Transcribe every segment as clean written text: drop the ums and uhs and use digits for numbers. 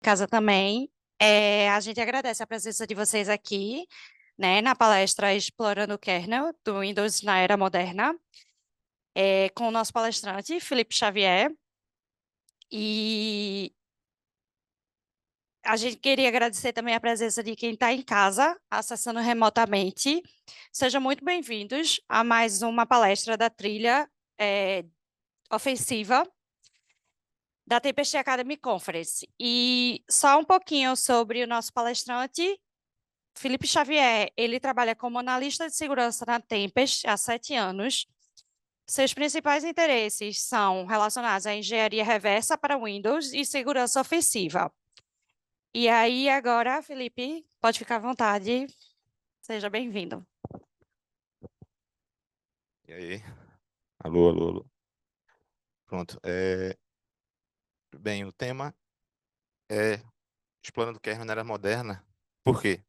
Casa também. A gente agradece a presença de vocês aqui, né, na palestra Explorando o Kernel do Windows na Era Moderna, com o nosso palestrante, Felipe Xavier. E a gente queria agradecer também a presença de quem está em casa, acessando remotamente. Sejam muito bem-vindos a mais uma palestra da trilha ofensiva da Tempest Academy Conference. E só um pouquinho sobre o nosso palestrante. Felipe Xavier, ele trabalha como analista de segurança na Tempest há 7 anos. Seus principais interesses são relacionados à engenharia reversa para Windows e segurança ofensiva. E aí, agora, Felipe, pode ficar à vontade. Seja bem-vindo. E aí? Alô, alô, alô. Pronto. Bem, o tema é explorando o kernel na era moderna. Por quê?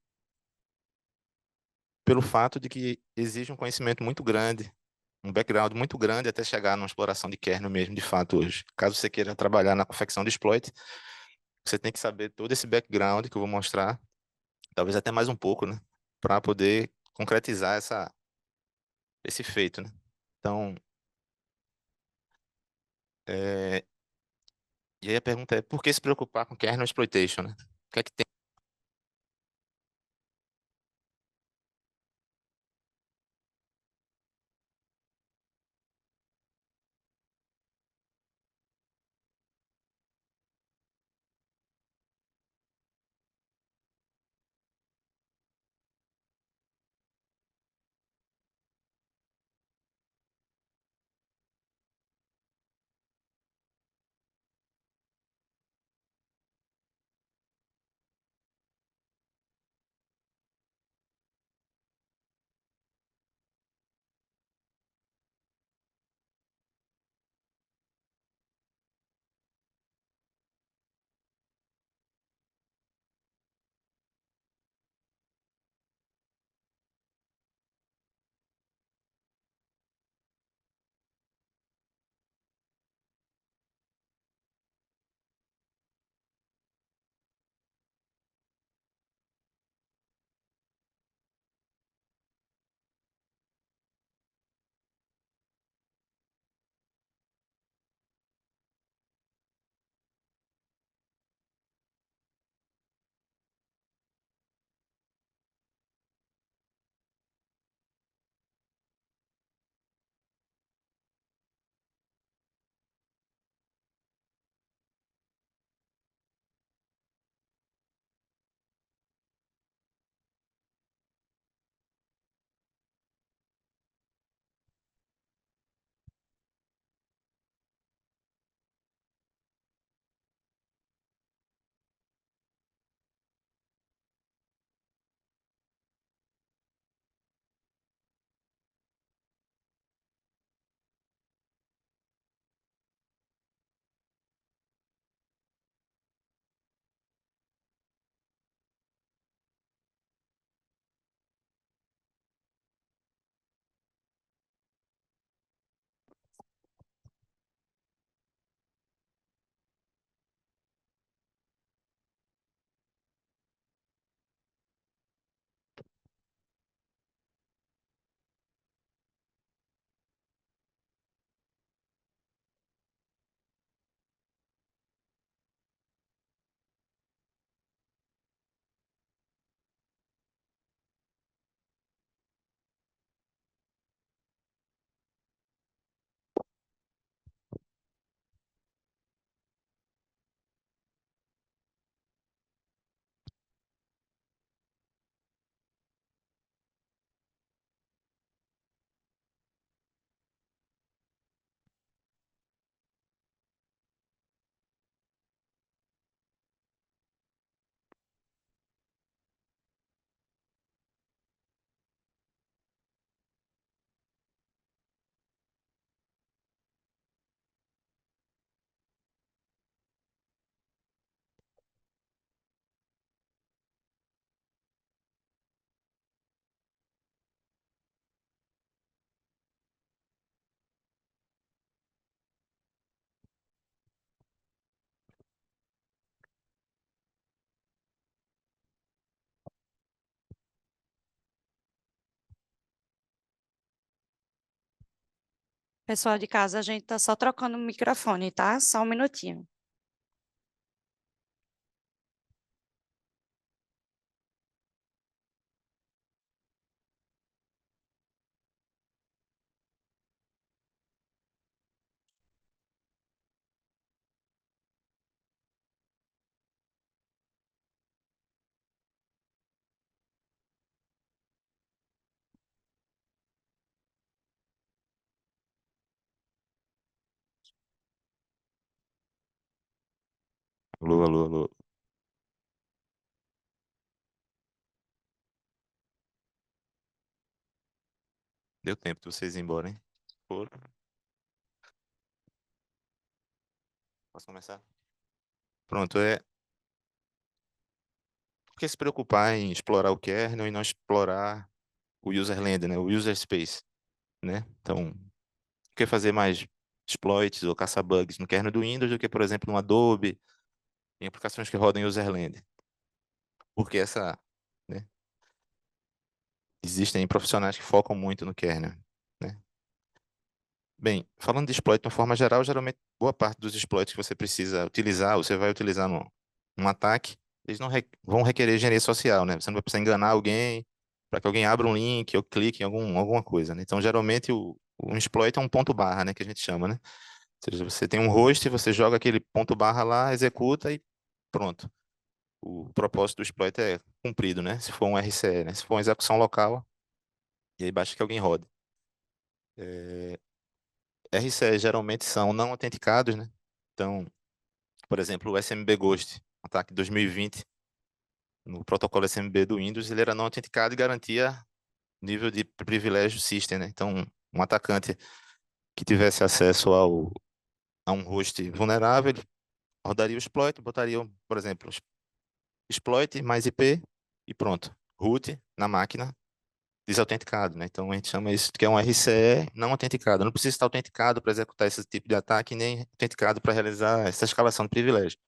Pelo fato de que exige um conhecimento muito grande, um background muito grande até chegar numa exploração de kernel mesmo, de fato, hoje. Caso você queira trabalhar na confecção de exploit, você tem que saber todo esse background que eu vou mostrar, talvez até mais um pouco, né? Para poder concretizar esse feito, né? Então, é, e aí a pergunta é, por que se preocupar com kernel exploitation, né? O que é que tem? Pessoal de casa, a gente tá só trocando o microfone, tá? Só um minutinho. Alô, alô, alô. Deu tempo de vocês ir embora, hein? Foram. Posso começar? Pronto, por que se preocupar em explorar o kernel e não explorar o userland, né? O user space, né? Então, por que fazer mais exploits ou caçar bugs no kernel do Windows do que, por exemplo, no Adobe, em aplicações que rodam em userland? Porque né? Existem profissionais que focam muito no kernel, né? Bem, falando de exploit de uma forma geral, geralmente boa parte dos exploits que você precisa utilizar, você vai utilizar num ataque, eles não vão requerer engenharia social, né? Você não vai precisar enganar alguém para que alguém abra um link ou clique em alguma coisa, né? Então, geralmente, um exploit é um ponto barra, né? Que a gente chama, né? Ou seja, você tem um host, você joga aquele ponto barra lá, executa e pronto. O propósito do exploit é cumprido, né? Se for um RCE, né? Se for uma execução local, e aí basta que alguém rode. RCE geralmente são não autenticados, né? Então, por exemplo, o SMB Ghost, ataque 2020, no protocolo SMB do Windows, ele era não autenticado e garantia nível de privilégio system, né? Então, um atacante que tivesse acesso a um host vulnerável, ele rodaria o exploit, botaria, por exemplo, exploit mais IP e pronto. Root na máquina desautenticado, né? Então, a gente chama isso de que é um RCE não autenticado. Não precisa estar autenticado para executar esse tipo de ataque, nem autenticado para realizar essa escalação de privilégio.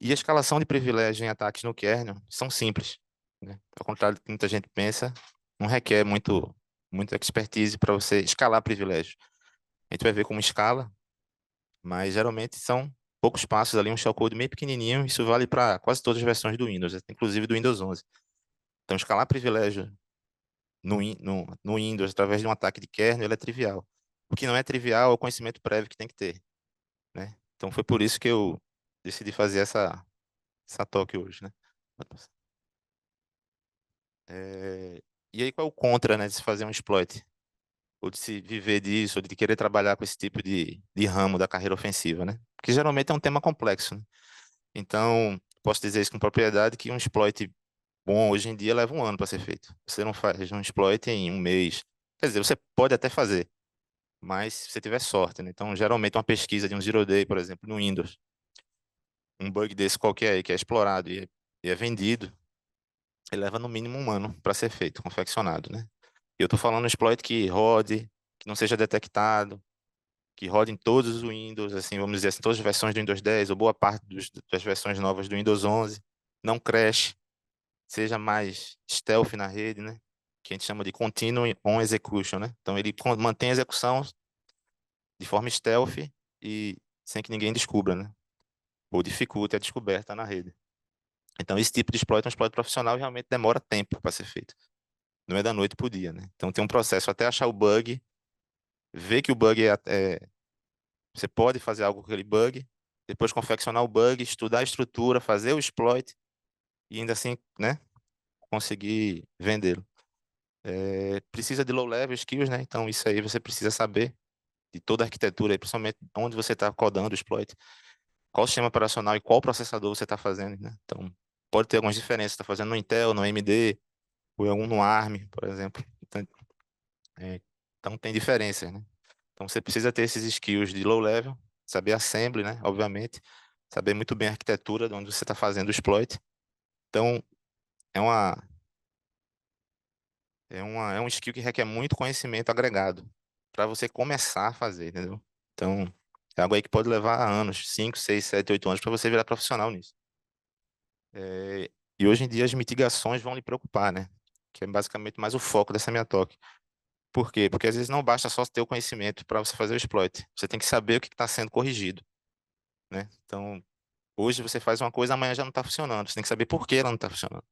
E a escalação de privilégio em ataques no kernel são simples, né? Ao contrário do que muita gente pensa, não requer muita expertise para você escalar privilégio. A gente vai ver como escala, mas geralmente são poucos passos ali, um shellcode bem pequenininho. Isso vale para quase todas as versões do Windows, inclusive do Windows 11. Então, escalar privilégio no Windows através de um ataque de kernel ele é trivial. O que não é trivial é o conhecimento prévio que tem que ter, né? Então, foi por isso que eu decidi fazer essa talk hoje, né? E aí, qual é o contra, né, de se fazer um exploit? Ou de se viver disso, ou de querer trabalhar com esse tipo de ramo da carreira ofensiva, né? Porque geralmente é um tema complexo, né? Então, posso dizer isso com propriedade que um exploit bom hoje em dia leva um ano para ser feito. Você não faz um exploit em um mês. Quer dizer, você pode até fazer, mas se você tiver sorte, né? Então, geralmente uma pesquisa de um zero day, por exemplo, no Windows, um bug desse qualquer aí que é explorado e é vendido, ele leva no mínimo um ano para ser feito, confeccionado, né? E eu estou falando um exploit que rode, que não seja detectado, que rode em todos os Windows, assim, vamos dizer assim, todas as versões do Windows 10 ou boa parte das versões novas do Windows 11, não crash, seja mais stealth na rede, né? Que a gente chama de Continuous on Execution, né? Então ele mantém a execução de forma stealth e sem que ninguém descubra, né? Ou dificulte a descoberta na rede. Então esse tipo de exploit é um exploit profissional e realmente demora tempo para ser feito. Não é da noite para o dia, né? Então tem um processo até achar o bug, ver que o bug você pode fazer algo com aquele bug, depois confeccionar o bug, estudar a estrutura, fazer o exploit e ainda assim, né, conseguir vendê-lo. Precisa de low-level skills, né? Então isso aí você precisa saber de toda a arquitetura, principalmente onde você está codando o exploit, qual sistema operacional e qual processador você está fazendo, né? Então pode ter algumas diferenças, está fazendo no Intel, no AMD, ou em algum no ARM, por exemplo. É, então tem diferenças, né? Então você precisa ter esses skills de low level, saber assembly, né? Obviamente, saber muito bem a arquitetura de onde você está fazendo o exploit. Então é uma, é um skill que requer muito conhecimento agregado para você começar a fazer, entendeu? Então é algo aí que pode levar anos, 5 6 7 8 anos para você virar profissional nisso. E hoje em dia as mitigações vão lhe preocupar, né? Que é basicamente mais o foco dessa minha talk. Por quê? Porque às vezes não basta só ter o conhecimento para você fazer o exploit. Você tem que saber o que está sendo corrigido, né? Então, hoje você faz uma coisa, amanhã já não está funcionando. Você tem que saber por que ela não está funcionando.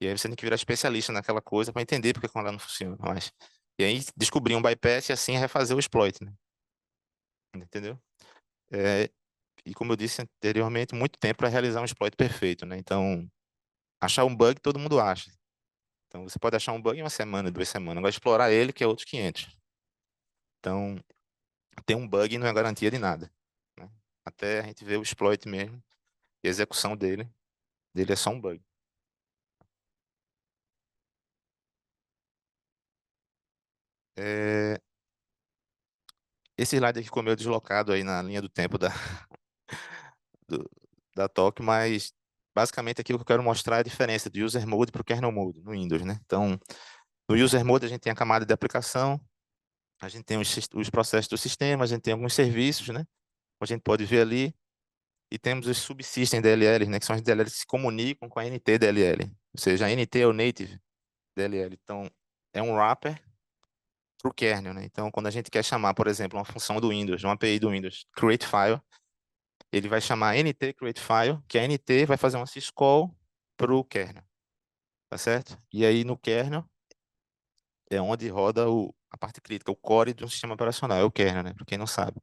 E aí você tem que virar especialista naquela coisa para entender por que ela não funciona mais. E aí descobrir um bypass e assim refazer o exploit, né? Entendeu? É, e como eu disse anteriormente, muito tempo para realizar um exploit perfeito, né? Então, achar um bug todo mundo acha. Então, você pode achar um bug em uma semana, 2 semanas. Agora, explorar ele, que é outros 500. Então, ter um bug não é garantia de nada, né? Até a gente ver o exploit mesmo, e a execução dele é só um bug. É, esse slide aqui ficou meio deslocado aí na linha do tempo do- da talk, mas basicamente aqui o que eu quero mostrar é a diferença do user mode para o kernel mode no Windows, né? Então, no user mode a gente tem a camada de aplicação, a gente tem os processos do sistema, a gente tem alguns serviços, né? A gente pode ver ali, e temos os subsystem DLLs, né? Que são as DLLs que se comunicam com a NT DLL, ou seja, a NT é o native DLL. Então, é um wrapper para o kernel, né? Então, quando a gente quer chamar, por exemplo, uma função do Windows, uma API do Windows, create file, ele vai chamar NT create file, que a NT vai fazer uma syscall para o kernel, tá certo? E aí no kernel é onde roda a parte crítica, o core de um sistema operacional, é o kernel, né? Para quem não sabe.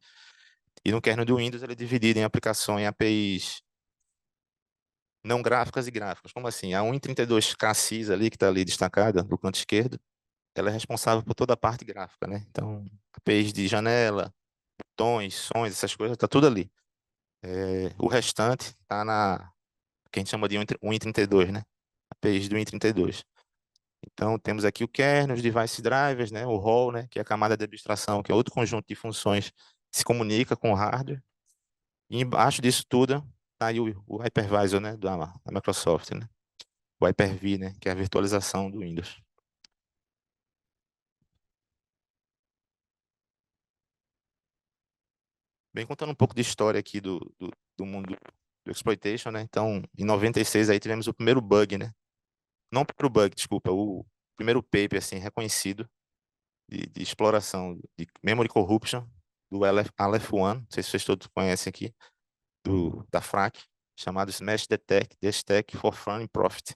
E no kernel do Windows ele é dividido em aplicações, em APIs não gráficas e gráficas. Como assim? A 132 cassis ali, que está ali destacada do canto esquerdo, ela é responsável por toda a parte gráfica, né? Então, APIs de janela, botões, sons, essas coisas, tá tudo ali. O restante tá que a gente chama de 132, né? APIs do 132. Então, temos aqui o kernel, os device drivers, né? O rol, né? Que é a camada de abstração, que é outro conjunto de funções que se comunica com o hardware. E embaixo disso tudo tá aí o hypervisor, né? Da Microsoft, né? O Hyper-V, né? Que é a virtualização do Windows. Bem, contando um pouco de história aqui do mundo do exploitation, né? Então, em 96 aí tivemos o primeiro bug, né? Não o primeiro bug, desculpa, o primeiro paper, assim, reconhecido de exploração de memory corruption do Aleph-1, não sei se vocês todos conhecem aqui, da FRAC, chamado Smash Detect the Stack for Fun and Profit,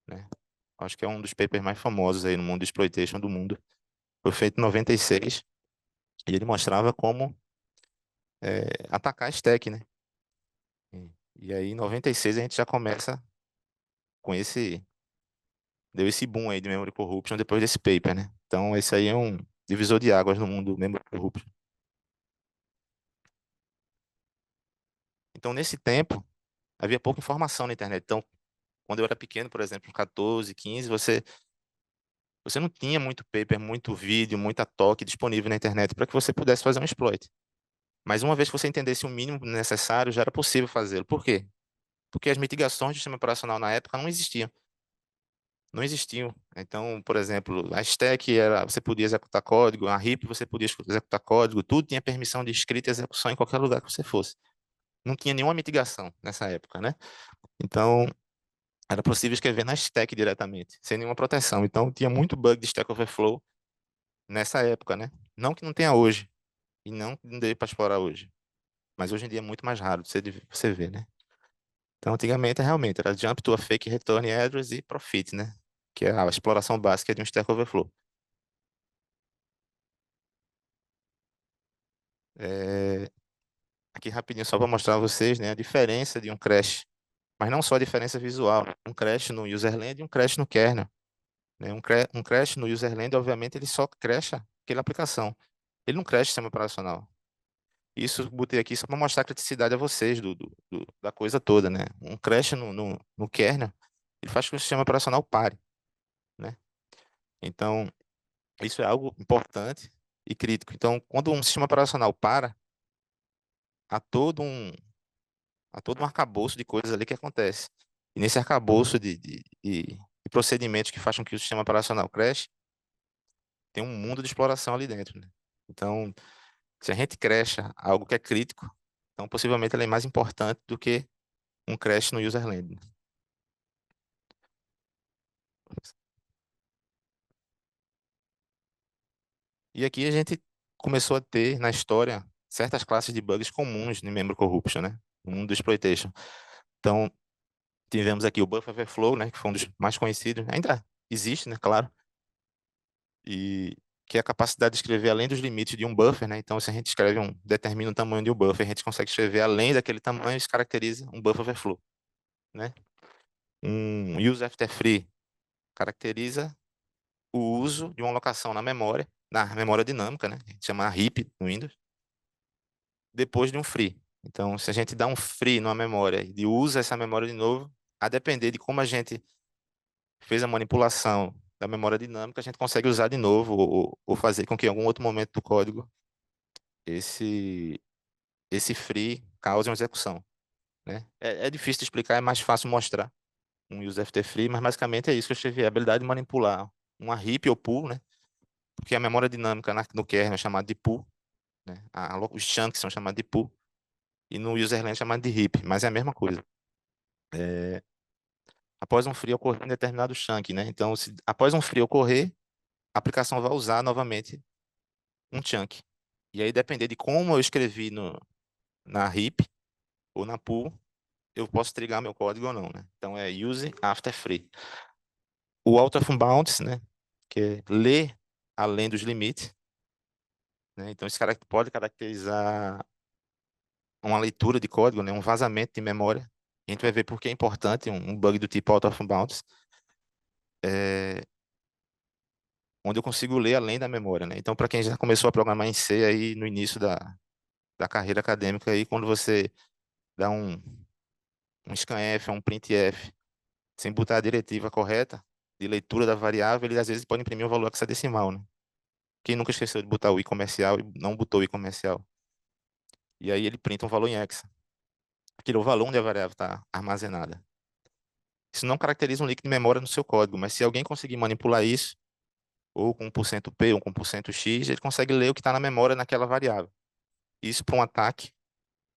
né? Acho que é um dos papers mais famosos aí no mundo de exploitation do mundo. Foi feito em 96 e ele mostrava como atacar a stack, né? E aí, em 96, a gente já começa com deu esse boom aí de Memory Corruption depois desse paper, né? Então, esse aí é um divisor de águas no mundo do Memory Corruption. Então, nesse tempo, havia pouca informação na internet. Então, quando eu era pequeno, por exemplo, 14, 15, você não tinha muito paper, muito vídeo, muita talk disponível na internet para que você pudesse fazer um exploit. Mas uma vez que você entendesse o mínimo necessário, já era possível fazê-lo. Por quê? Porque as mitigações do sistema operacional na época não existiam. Não existiam. Então, por exemplo, a stack era, você podia executar código, a RIP você podia executar código, tudo tinha permissão de escrita e execução em qualquer lugar que você fosse. Não tinha nenhuma mitigação nessa época, né? Então, era possível escrever na stack diretamente, sem nenhuma proteção. Então, tinha muito bug de Stack Overflow nessa época, né? Não que não tenha hoje, e não dê para explorar hoje. Mas hoje em dia é muito mais raro de você ver, né? Então, antigamente, realmente, era jump to a fake return address e profit, né? Que é a exploração básica de um Stack Overflow. É, aqui rapidinho só para mostrar a vocês, né, a diferença de um crash, mas não só a diferença visual, né? Um crash no userland e um crash no kernel, né? Um crash no userland, obviamente, ele só crasha aquela aplicação. Ele não crash o sistema operacional. Isso eu botei aqui só para mostrar a criticidade a vocês da coisa toda, né? Um crash no kernel, ele faz com que o sistema operacional pare, né? Então, isso é algo importante e crítico. Então, quando um sistema operacional para, há todo um há todo um arcabouço de coisas ali que acontece. E nesse arcabouço de procedimentos que fazem com que o sistema operacional cresce, tem um mundo de exploração ali dentro, né? Então, se a gente cresce algo que é crítico, então possivelmente ele é mais importante do que um crash no userland, né? E aqui a gente começou a ter, na história, certas classes de bugs comuns em Memory Corruption, né? No mundo do exploitation. Então, tivemos aqui o Buffer Overflow, né? Que foi um dos mais conhecidos. Ainda existe, né? Claro. E que é a capacidade de escrever além dos limites de um buffer, né? Então, se a gente escreve determina o tamanho de um buffer, a gente consegue escrever além daquele tamanho, isso caracteriza um buffer overflow, né? Um use after free caracteriza o uso de uma alocação na memória dinâmica, né? A gente chama heap no Windows, depois de um free. Então, se a gente dá um free numa memória e usa essa memória de novo, a depender de como a gente fez a manipulação da memória dinâmica, a gente consegue usar de novo ou fazer com que em algum outro momento do código esse esse free cause uma execução, né? É difícil de explicar, é mais fácil mostrar um use FT free, mas basicamente é isso que eu escrevi, a habilidade de manipular uma heap ou pool, né? Porque a memória dinâmica no kernel é chamada de pool, né? Os chunks são chamados de pool, e no userland é chamado de heap, mas é a mesma coisa. Após um free ocorrer em determinado chunk, né? Então, após um free ocorrer, a aplicação vai usar novamente um chunk. E aí, depender de como eu escrevi na heap ou na pool, eu posso trigar meu código ou não, né? Então, é use after free. O out of bounds, né? Que é ler além dos limites, né? Então, esse cara pode caracterizar uma leitura de código, né? Um vazamento de memória. A gente vai ver por que é importante um bug do tipo out of bounds, onde eu consigo ler além da memória, né? Então, para quem já começou a programar em C aí no início da carreira acadêmica, aí, quando você dá um scanf, um printf, sem botar a diretiva correta de leitura da variável, ele às vezes pode imprimir um valor hexadecimal, né? Quem nunca esqueceu de botar o i comercial e não botou o i comercial? E aí ele printa um valor em hexa. Aquele é o valor onde a variável está armazenada. Isso não caracteriza um leak de memória no seu código, mas se alguém conseguir manipular isso, ou com 1% P, ou com 1% X, ele consegue ler o que está na memória naquela variável. Isso para um ataque,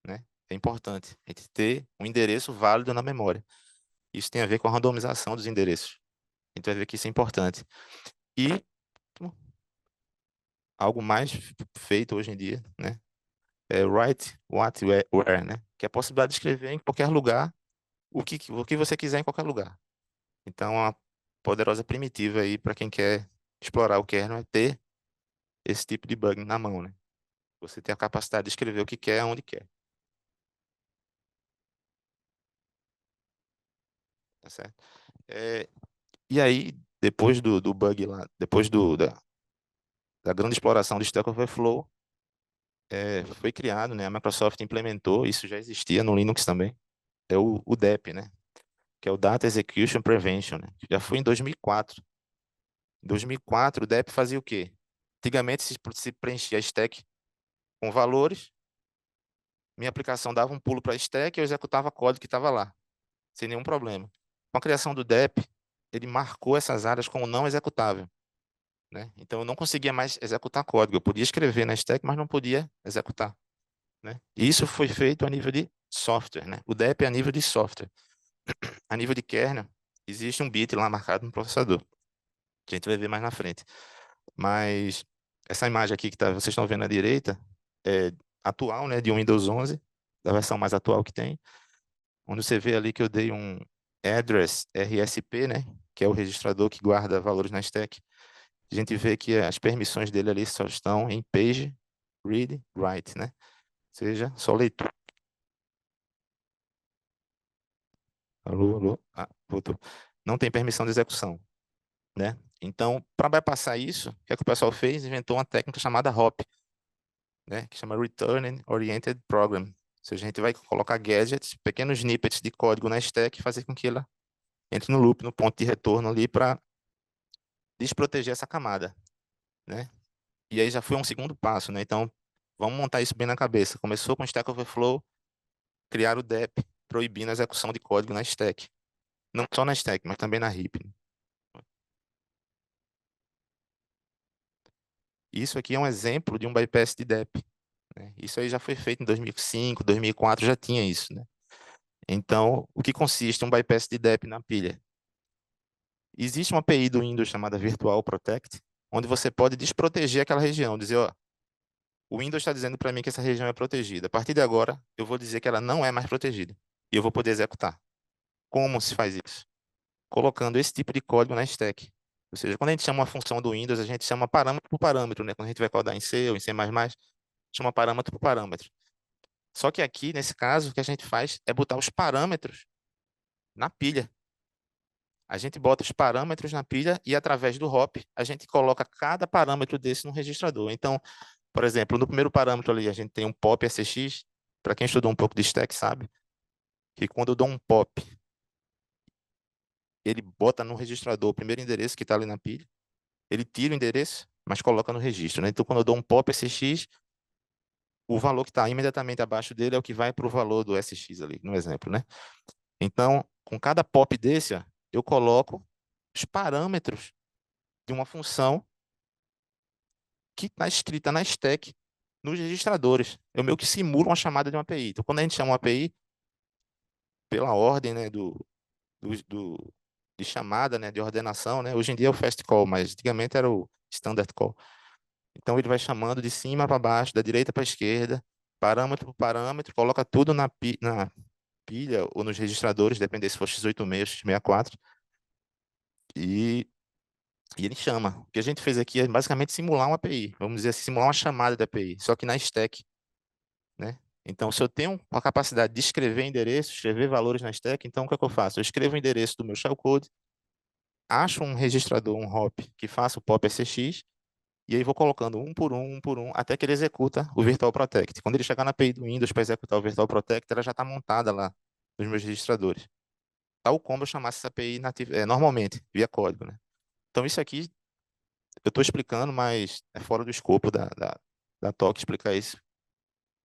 né, é importante. A gente ter um endereço válido na memória. Isso tem a ver com a randomização dos endereços. A gente vai ver que isso é importante. E algo mais feito hoje em dia, né, é write what where, né, que é a possibilidade de escrever em qualquer lugar o que você quiser em qualquer lugar. Então, uma poderosa primitiva aí para quem quer explorar o kernel é ter esse tipo de bug na mão, né? Você tem a capacidade de escrever o que quer, onde quer, tá certo? É, e aí, depois do bug lá, depois da grande exploração do Stack Overflow, foi criado, né? A Microsoft implementou, isso já existia no Linux também, é o DEP, né? Que é o Data Execution Prevention, né? Já foi em 2004. Em 2004, o DEP fazia o quê? Antigamente se preenchia a stack com valores, minha aplicação dava um pulo para a stack e eu executava código que estava lá, sem nenhum problema. Com a criação do DEP, ele marcou essas áreas como não executável, né? Então eu não conseguia mais executar código. Eu podia escrever na stack, mas não podia executar, né? E isso foi feito a nível de software, né? O DEP é a nível de software. A nível de kernel, existe um bit lá marcado no processador, que a gente vai ver mais na frente. Mas essa imagem aqui que vocês estão vendo à direita é atual, né, de um Windows 11, da versão mais atual que tem, onde você vê ali que eu dei um address RSP, né, que é o registrador que guarda valores na stack. A gente vê que as permissões dele ali só estão em page, read, write, né? Ou seja, só leitura. Alô, alô. Ah, voltou. Não tem permissão de execução, né? Então, para bypassar isso, o que é que o pessoal fez? Inventou uma técnica chamada hop, né? Que chama Return Oriented Program. Ou seja, a gente vai colocar gadgets, pequenos snippets de código na stack e fazer com que ela entre no loop, no ponto de retorno ali para desproteger essa camada, né? E aí já foi um segundo passo, né? Então, vamos montar isso bem na cabeça. Começou com Stack Overflow, criar o DEP, proibindo a execução de código na stack. Não só na stack, mas também na heap. Isso aqui é um exemplo de um bypass de DEP, né? Isso aí já foi feito em 2005, 2004, já tinha isso, né? Então, o que consiste um bypass de DEP na pilha? Existe uma API do Windows chamada Virtual Protect, onde você pode desproteger aquela região, dizer, ó, o Windows está dizendo para mim que essa região é protegida. A partir de agora, eu vou dizer que ela não é mais protegida. E eu vou poder executar. Como se faz isso? Colocando esse tipo de código na stack. Ou seja, quando a gente chama uma função do Windows, a gente chama parâmetro por parâmetro, né? Quando a gente vai codar em C ou em C++, chama parâmetro por parâmetro. Só que aqui, nesse caso, o que a gente faz é botar os parâmetros na pilha. A gente bota os parâmetros na pilha e, através do hop, a gente coloca cada parâmetro desse no registrador. Então, por exemplo, no primeiro parâmetro ali, a gente tem um pop SX. Para quem estudou um pouco de stack, sabe que quando eu dou um pop, ele bota no registrador o primeiro endereço que está ali na pilha, ele tira o endereço, mas coloca no registro, né? Então, quando eu dou um pop SX, o valor que está imediatamente abaixo dele é o que vai para o valor do SX ali, no exemplo, né? Então, com cada pop desse, ó, eu coloco os parâmetros de uma função que está escrita na stack nos registradores. Eu meio que simulo uma chamada de uma API. Então, quando a gente chama uma API, pela ordem, né, de chamada, né, de ordenação, né? Hoje em dia é o fast call, mas antigamente era o standard call. Então ele vai chamando de cima para baixo, da direita para a esquerda, parâmetro por parâmetro, coloca tudo na pilha ou nos registradores, depende se for x86 ou x64, e, e ele chama. O que a gente fez aqui é basicamente simular uma API, vamos dizer assim, simular uma chamada da API, só que na stack, né? Então, se eu tenho a capacidade de escrever endereço, escrever valores na stack, então o que é que eu faço? Eu escrevo o endereço do meu shellcode, acho um registrador, um hop, que faça o pop SX, e aí vou colocando um por um, até que ele executa o Virtual Protect. Quando ele chegar na API do Windows para executar o Virtual Protect, ela já está montada lá nos meus registradores. Tal como eu chamasse essa API normalmente, via código, né? Então, isso aqui eu estou explicando, mas é fora do escopo da talk explicar isso,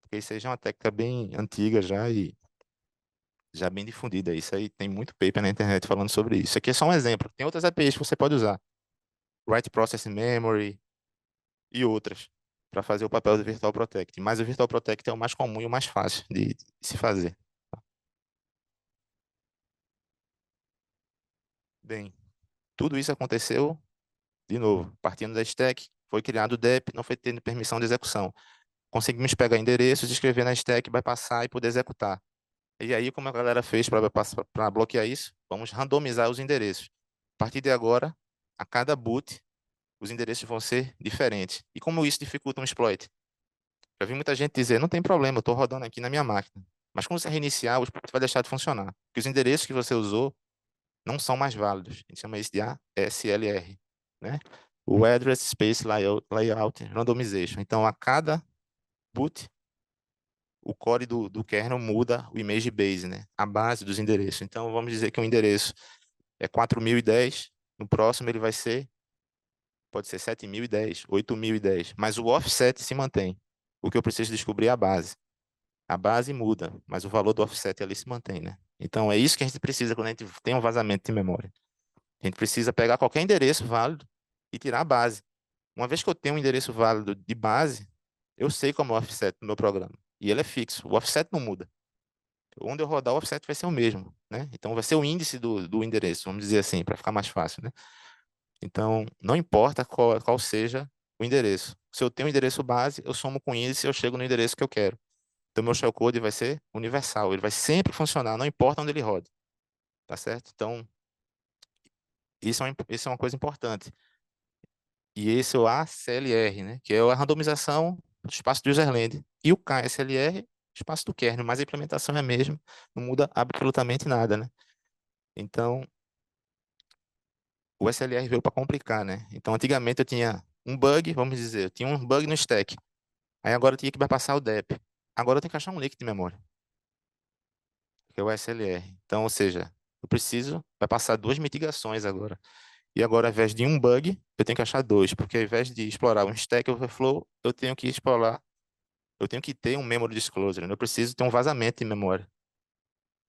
porque isso aí já é uma técnica bem antiga já e já bem difundida. Isso aí tem muito paper na internet falando sobre isso. Isso aqui é só um exemplo. Tem outras APIs que você pode usar. Write Processing Memory, e outras para fazer o papel do Virtual Protect. Mas o Virtual Protect é o mais comum e o mais fácil de se fazer. Bem, tudo isso aconteceu, de novo, partindo da stack, foi criado o DEP, não foi tendo permissão de execução. Conseguimos pegar endereços, escrever na stack, bypassar e poder executar. E aí, como a galera fez para bloquear isso? Vamos randomizar os endereços. A partir de agora, a cada boot, os endereços vão ser diferentes. E como isso dificulta um exploit? Já vi muita gente dizer, não tem problema, eu estou rodando aqui na minha máquina. Mas quando você reiniciar, o script vai deixar de funcionar. Porque os endereços que você usou não são mais válidos. A gente chama isso de ASLR, né? O Address Space Layout Randomization. Então, a cada boot, o core do kernel muda o image base, né? A base dos endereços. Então, vamos dizer que um endereço é 4010, no próximo ele vai ser, pode ser 7010, 8010, mas o offset se mantém. O que eu preciso descobrir é a base. A base muda, mas o valor do offset ali se mantém, né? Então é isso que a gente precisa quando a gente tem um vazamento de memória. A gente precisa pegar qualquer endereço válido e tirar a base. Uma vez que eu tenho um endereço válido de base, eu sei como é o offset do meu programa. E ele é fixo. O offset não muda. Onde eu rodar, o offset vai ser o mesmo, né? Então vai ser o índice do endereço, vamos dizer assim, para ficar mais fácil, né? Então, não importa qual seja o endereço. Se eu tenho um endereço base, eu somo com o índice e eu chego no endereço que eu quero. Então, meu shellcode vai ser universal, ele vai sempre funcionar, não importa onde ele rode, tá certo? Então, isso é uma coisa importante. E esse é o ACLR, né? Que é a randomização do espaço do userland. E o KSLR, espaço do kernel, mas a implementação é a mesma, não muda absolutamente nada, né? Então, o SLR veio para complicar, né? Então, antigamente eu tinha um bug, vamos dizer, eu tinha um bug no stack. Aí agora eu tinha que bypassar o DEP. Agora eu tenho que achar um link de memória, que é o SLR. Então, ou seja, eu preciso, vai passar duas mitigações agora. E agora, ao invés de um bug, eu tenho que achar dois, porque ao invés de explorar um Stack Overflow, eu tenho que explorar, eu tenho que ter um Memory Disclosure, né? Eu preciso ter um vazamento de memória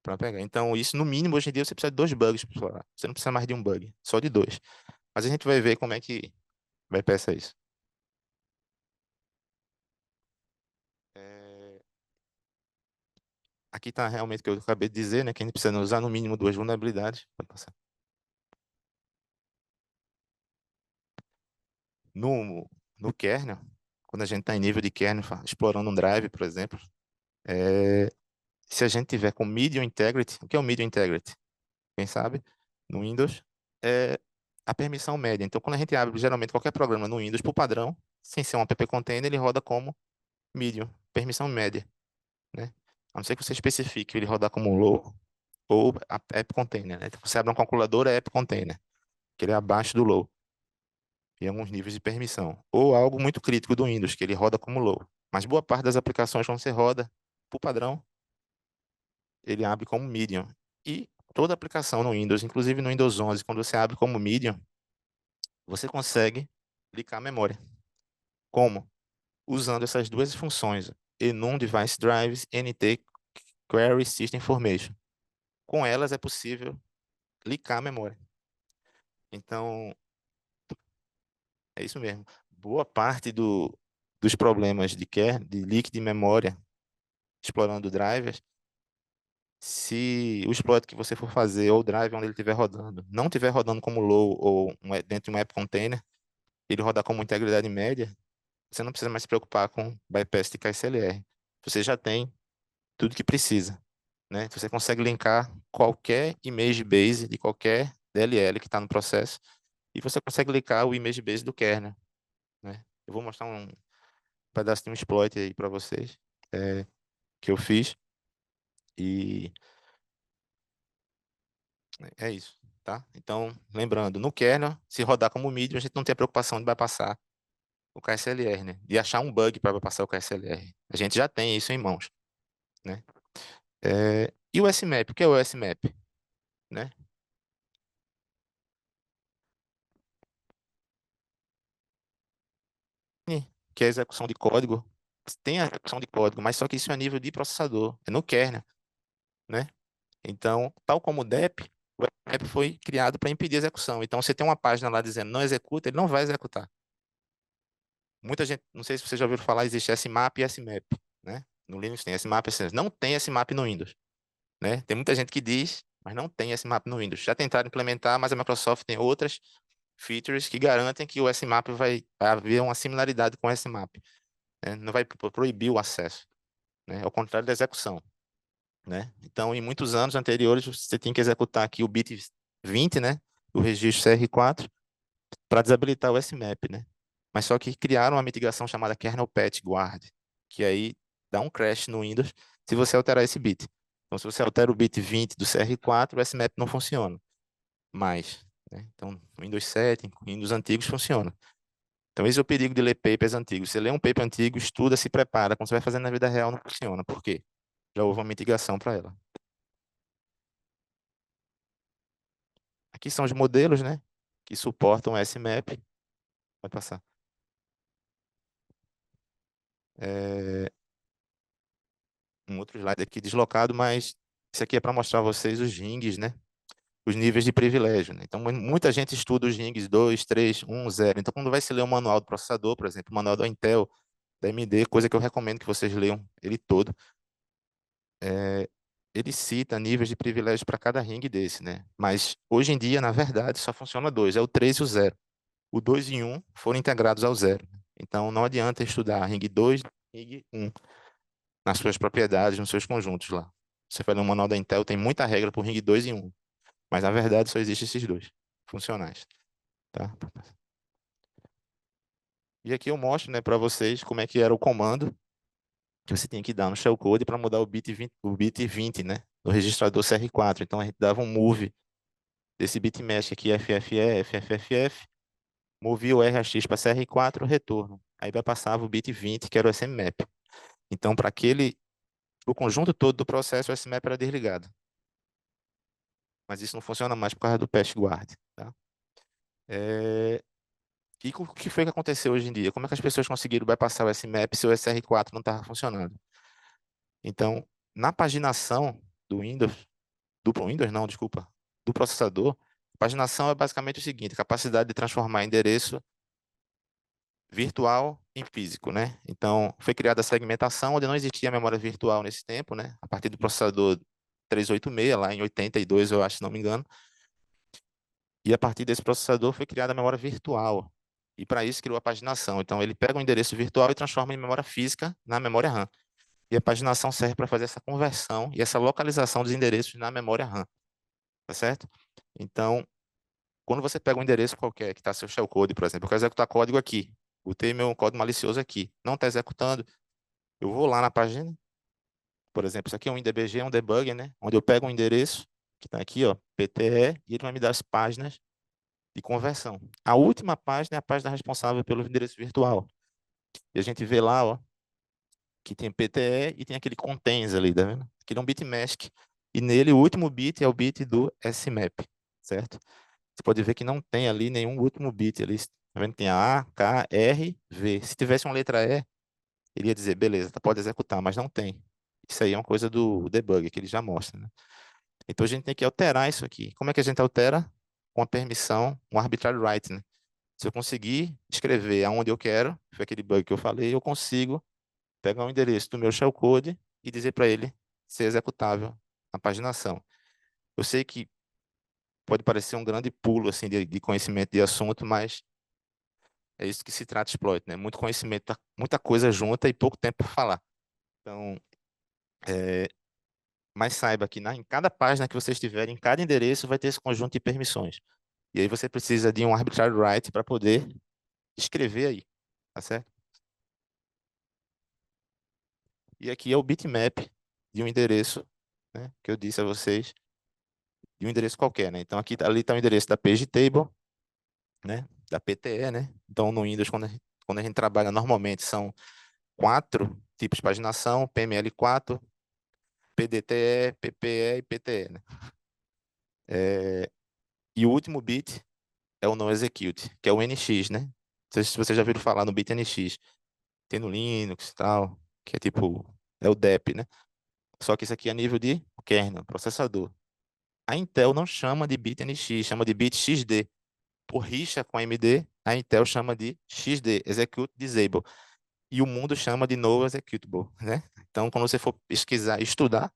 para pegar. Então, isso, no mínimo, hoje em dia, você precisa de dois bugs para explorar. Você não precisa mais de um bug, só de dois. Mas a gente vai ver como é que vai peça isso. É, aqui está realmente o que eu acabei de dizer, né? Que a gente precisa usar no mínimo duas vulnerabilidades. Pode passar. No kernel, quando a gente está em nível de kernel, explorando um drive, por exemplo, é, se a gente tiver com medium integrity, o que é o medium integrity? Quem sabe? No Windows, é a permissão média. Então, quando a gente abre geralmente qualquer programa no Windows, por padrão, sem ser um app container, ele roda como medium, permissão média, né? A não ser que você especifique ele rodar como low ou app container, né? Então, você abre uma calculadora, é app container, que ele é abaixo do low, em alguns níveis de permissão. Ou algo muito crítico do Windows, que ele roda como low. Mas boa parte das aplicações, quando você roda, por padrão, ele abre como medium. E toda aplicação no Windows, inclusive no Windows 11, quando você abre como medium, você consegue ligar a memória. Como? Usando essas duas funções, enum device drives, nt query system information. Com elas é possível ligar a memória. Então, é isso mesmo. Boa parte dos problemas de leak de memória, explorando drivers, se o exploit que você for fazer, ou o drive onde ele estiver rodando, não estiver rodando como low ou dentro de um app container, ele rodar como integridade média, você não precisa mais se preocupar com bypass de KSLR. Você já tem tudo que precisa, né? Você consegue linkar qualquer image base de qualquer DLL que está no processo e você consegue linkar o image base do kernel, né? Eu vou mostrar um pedaço de um exploit aí para vocês, que eu fiz e é isso, tá? Então, lembrando, no kernel, se rodar como medium, a gente não tem a preocupação de bypassar o KSLR, né? De achar um bug para bypassar o KSLR. A gente já tem isso em mãos, né? E o SMAP, o que é o SMAP, né? Que é a execução de código. Tem a execução de código, mas só que isso é a nível de processador, é no kernel, né? Então, tal como o DEP, o DEP foi criado para impedir a execução. Então, você tem uma página lá dizendo não executa, ele não vai executar. Muita gente, não sei se você já ouviu falar, existe SMAP e SMAP, né? No Linux tem SMAP e SMAP. Não tem SMAP no Windows, né? Tem muita gente que diz, mas não tem SMAP no Windows. Já tentaram implementar, mas a Microsoft tem outras features que garantem que o SMAP vai haver uma similaridade com o SMAP, né? Não vai proibir o acesso, né? Ao contrário da execução, né? Então, em muitos anos anteriores, você tinha que executar aqui o bit 20, né? O registro CR4 para desabilitar o SMAP, né? Mas só que criaram uma mitigação chamada kernel patch guard, que aí dá um crash no Windows se você alterar esse bit. Então, se você altera o bit 20 do CR4, o SMAP não funciona mais, né? Então, no Windows 7, Windows antigos funciona. Então, esse é o perigo de ler papers antigos. Você lê um paper antigo, estuda, se prepara. Quando você vai fazer na vida real, não funciona. Por quê? Já houve uma mitigação para ela. Aqui são os modelos, né? Que suportam SMAP. Vai passar. É, um outro slide aqui deslocado, mas isso aqui é para mostrar a vocês os rings, né? Os níveis de privilégio, né? Então, muita gente estuda os rings 2, 3, 1, 0. Então, quando vai se ler um manual do processador, por exemplo, o manual da Intel, da AMD, coisa que eu recomendo que vocês leiam ele todo, é, ele cita níveis de privilégio para cada ring desse, né? Mas, hoje em dia, na verdade, só funciona dois, é o 3 e o 0. O 2 e 1 foram integrados ao 0. Então, não adianta estudar ring 2, ring 1 nas suas propriedades, nos seus conjuntos lá. Você vai ler um manual da Intel, tem muita regra para o ring 2 e 1, mas na verdade só existe esses dois funcionais, tá? E aqui eu mostro, né, para vocês como é que era o comando que você tinha que dar no shellcode para mudar o bit 20, né, no registrador CR4. Então a gente dava um move desse bitmesh aqui FFE, FFFF, movia o RAX para CR4, retorno. Aí vai passava o bit 20, que era o SMMap. Então para aquele o conjunto todo do processo, o SMAP era desligado. Mas isso não funciona mais por causa do patch guard, tá? É, E o que foi que aconteceu hoje em dia? Como é que as pessoas conseguiram bypassar o SMAP se o SR4 não estava funcionando? Então, na paginação do Windows, do Windows não, desculpa, do processador, a paginação é basicamente o seguinte: a capacidade de transformar endereço virtual em físico, né? Então, foi criada a segmentação, onde não existia memória virtual nesse tempo, né? A partir do processador 386, lá em 82, eu acho, se não me engano. E a partir desse processador foi criada a memória virtual. E para isso criou a paginação. Então ele pega o endereço virtual e transforma em memória física na memória RAM. E a paginação serve para fazer essa conversão e essa localização dos endereços na memória RAM, tá certo? Então, quando você pega um endereço qualquer que está seu shellcode, por exemplo, eu quero executar código aqui, botei meu código malicioso aqui, não está executando, eu vou lá na página, por exemplo, isso aqui é um IDBG, é um debugger, né? Onde eu pego um endereço que está aqui, ó, PTE, e ele vai me dar as páginas de conversão. A última página é a página responsável pelo endereço virtual. E a gente vê lá, ó, que tem PTE e tem aquele contains ali, tá vendo? Aquele é um bitmask. E nele o último bit é o bit do smap, certo? Você pode ver que não tem ali nenhum último bit ali. Tá vendo? Tem A, K, R, V. Se tivesse uma letra E, ele ia dizer, beleza, tá, pode executar, mas não tem. Isso aí é uma coisa do debug, que ele já mostra, né? Então a gente tem que alterar isso aqui. Como é que a gente altera? Com a permissão, um arbitrary write, né? Se eu conseguir escrever aonde eu quero, foi aquele bug que eu falei, eu consigo pegar o endereço do meu shellcode e dizer para ele ser executável na paginação. Eu sei que pode parecer um grande pulo assim de conhecimento de assunto, mas é isso que se trata exploit, né? Muito conhecimento, muita coisa junta e pouco tempo para falar. Então, é, mas saiba que em cada página que você estiver, em cada endereço, vai ter esse conjunto de permissões. E aí você precisa de um arbitrary write para poder escrever aí, tá certo? E aqui é o bitmap de um endereço, né, que eu disse a vocês, de um endereço qualquer, né? Então aqui ali está o endereço da page table, né, da PTE, né? Então no Windows quando a gente trabalha normalmente são 4 tipos de paginação, PML4, PDTE, PPE e PTE, né? E o último bit é o no execute, que é o NX, né? Não sei se vocês já ouviram falar no bit NX. Tem no Linux e tal, que é tipo, é o DEP, né? Só que isso aqui é nível de kernel, processador. A Intel não chama de bit NX, chama de bit XD. Por rixa com a AMD, a Intel chama de XD, Execute Disable. E o mundo chama de No Executable, né? Então, quando você for pesquisar, estudar,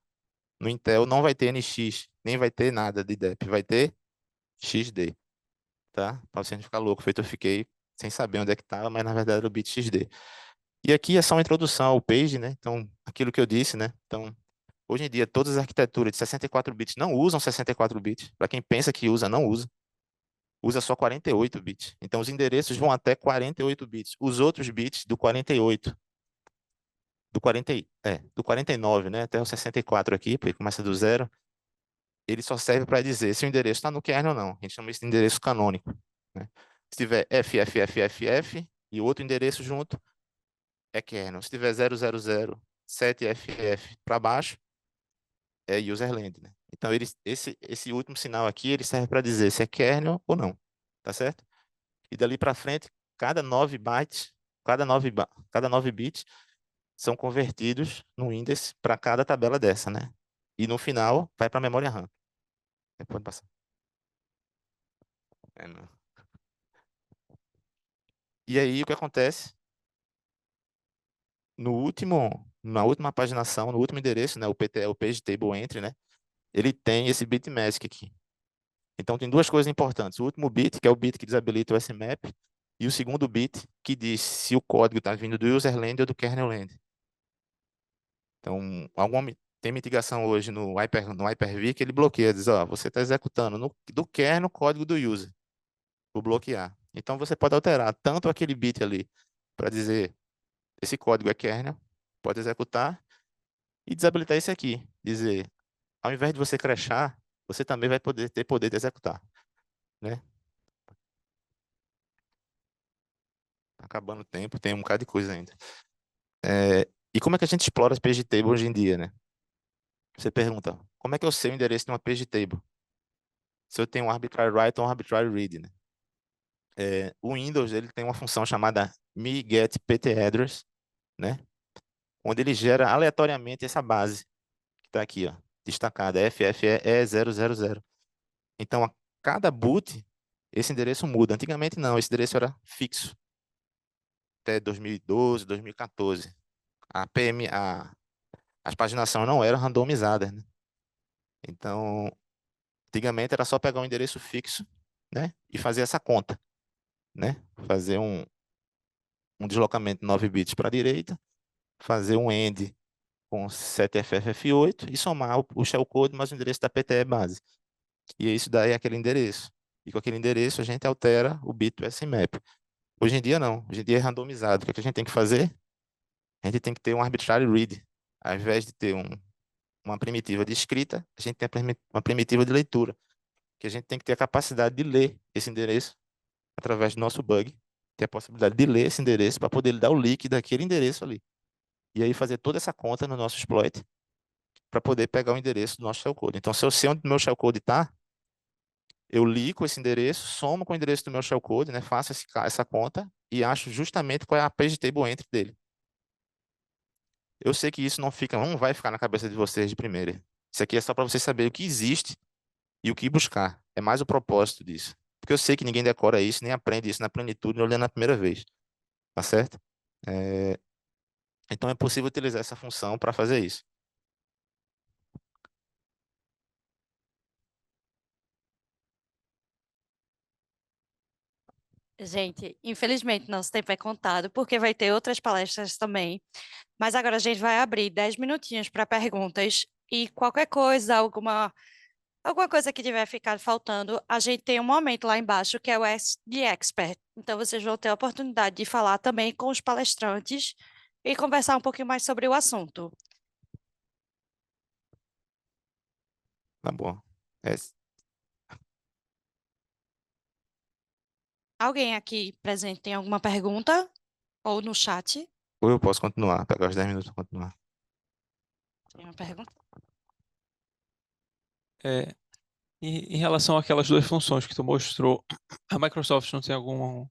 no Intel não vai ter NX, nem vai ter nada de DEP, vai ter XD, tá? Para você não ficar louco, feito eu fiquei sem saber onde é que estava, mas na verdade era o bit XD. E aqui é só uma introdução ao Page, né? Então, aquilo que eu disse, né? Então, hoje em dia, todas as arquiteturas de 64 bits não usam 64 bits. Para quem pensa que usa, não usa. Usa só 48 bits. Então, os endereços vão até 48 bits. Os outros bits do 48, do 49, né? Até o 64 aqui, porque começa do zero, ele só serve para dizer se o endereço está no kernel ou não. A gente chama isso de endereço canônico, né? Se tiver FFFFF e outro endereço junto, é kernel. Se tiver 000 7FF para baixo, é userland, né? Então, esse último sinal aqui, ele serve para dizer se é kernel ou não, tá certo? E dali para frente, cada 9 bytes, cada 9 bits são convertidos no índice para cada tabela dessa, né? E no final, vai para a memória RAM. Pode passar. Não. E aí, o que acontece? Na última paginação, no último endereço, né, o PTE, o Page Table Entry, né, ele tem esse bitmask aqui. Então, tem duas coisas importantes. O último bit, que é o bit que desabilita o smap, e o segundo bit, que diz se o código está vindo do userland ou do kernelland. Então, tem mitigação hoje no Hyper-V que ele bloqueia, diz, ó, você está executando do kernel o código do user. Vou bloquear. Então, você pode alterar tanto aquele bit ali para dizer esse código é kernel, pode executar, e desabilitar esse aqui, dizer, ao invés de você crashar, você também vai poder ter poder de executar, né? Tá acabando o tempo, tem um bocado de coisa ainda. E como é que a gente explora as page table hoje em dia, né? Você pergunta, como é que eu sei o endereço de uma page table? Se eu tenho um arbitrary write ou um arbitrary read, né? O Windows ele tem uma função chamada me-get-pt-address, né? Onde ele gera aleatoriamente essa base que está aqui, ó, destacada, FFE000. Então, a cada boot, esse endereço muda. Antigamente, não, esse endereço era fixo, até 2012, 2014. As paginações não eram randomizadas, né? Então, antigamente era só pegar um endereço fixo, né, e fazer essa conta. né? Fazer um deslocamento 9 bits para a direita, fazer um AND com 7FFF8 e somar o shellcode mais o endereço da PTE base. E isso daí é aquele endereço. E com aquele endereço a gente altera o bit do SMAP. Hoje em dia não, hoje em dia é randomizado. O que é que a gente tem que fazer? A gente tem que ter um arbitrary read. Ao invés de ter uma primitiva de escrita, a gente tem uma primitiva de leitura, que a gente tem que ter a capacidade de ler esse endereço através do nosso bug, ter a possibilidade de ler esse endereço para poder dar o leak daquele endereço ali. E aí fazer toda essa conta no nosso exploit para poder pegar o endereço do nosso shellcode. Então, se eu sei onde o meu shellcode está, eu ligo esse endereço, somo com o endereço do meu shellcode, né, faço essa conta e acho justamente qual é a page table entry dele. Eu sei que isso não vai ficar na cabeça de vocês de primeira. Isso aqui é só para vocês saberem o que existe e o que buscar. É mais o propósito disso. Porque eu sei que ninguém decora isso, nem aprende isso na plenitude, olhando na primeira vez. Tá certo? É, Então é possível utilizar essa função para fazer isso. Gente, infelizmente nosso tempo é contado, porque vai ter outras palestras também. Mas agora a gente vai abrir 10 minutinhos para perguntas e qualquer coisa, alguma coisa que tiver ficado faltando, a gente tem um momento lá embaixo que é o Ask the Expert. Então vocês vão ter a oportunidade de falar também com os palestrantes e conversar um pouquinho mais sobre o assunto. Tá bom. É, Alguém aqui presente tem alguma pergunta ou no chat? ou eu posso continuar, pegar os 10 minutos para continuar. Tem uma pergunta? É, em relação àquelas duas funções que tu mostrou, a Microsoft não tem Qual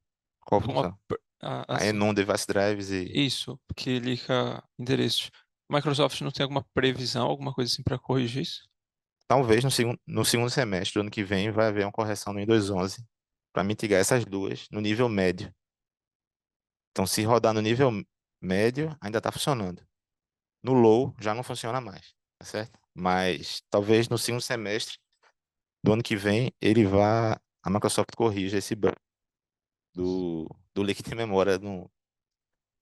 alguma, função? A assim, enum device drives e isso, que liga endereços. A Microsoft não tem alguma previsão, alguma coisa assim para corrigir isso? talvez no segundo semestre do ano que vem vai haver uma correção no Windows 11 para mitigar essas duas no nível médio. Então, se rodar no nível médio, ainda está funcionando. No low, já não funciona mais, tá certo? Mas talvez no segundo semestre do ano que vem, a Microsoft corrija esse bug do leak de memória com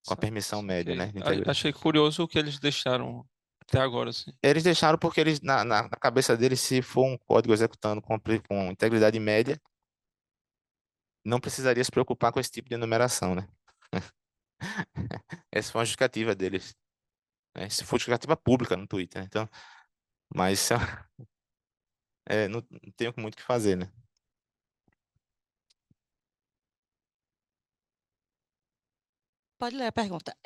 a permissão média, né, Saquei. de integração. Achei curioso o que eles deixaram até agora, assim. Eles deixaram porque eles, na cabeça deles, se for um código executando com integridade média, não precisaria se preocupar com esse tipo de enumeração, né? Essa foi uma justificativa deles, né? Se for justificativa pública no Twitter, né? Então, mas não tenho muito o que fazer, né? Pode ler a pergunta.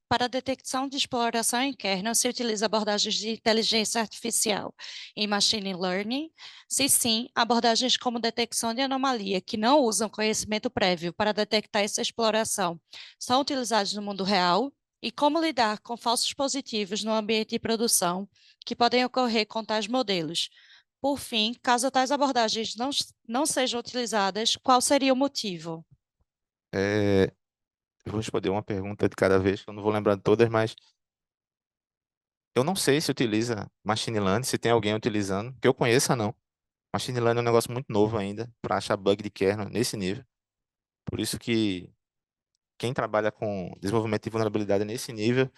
Para a detecção de exploração em kernel, se utiliza abordagens de inteligência artificial e machine learning? Se sim, abordagens como detecção de anomalia, que não usam conhecimento prévio para detectar essa exploração, são utilizadas no mundo real? E como lidar com falsos positivos no ambiente de produção, que podem ocorrer com tais modelos? Por fim, caso tais abordagens não sejam utilizadas, qual seria o motivo? É, eu vou responder uma pergunta de cada vez, que eu não vou lembrar de todas, mas eu não sei se utiliza machine learning, se tem alguém utilizando, que eu conheça, não. Machine learning é um negócio muito novo ainda, para achar bug de kernel nesse nível. Por isso que quem trabalha com desenvolvimento de vulnerabilidade nesse nível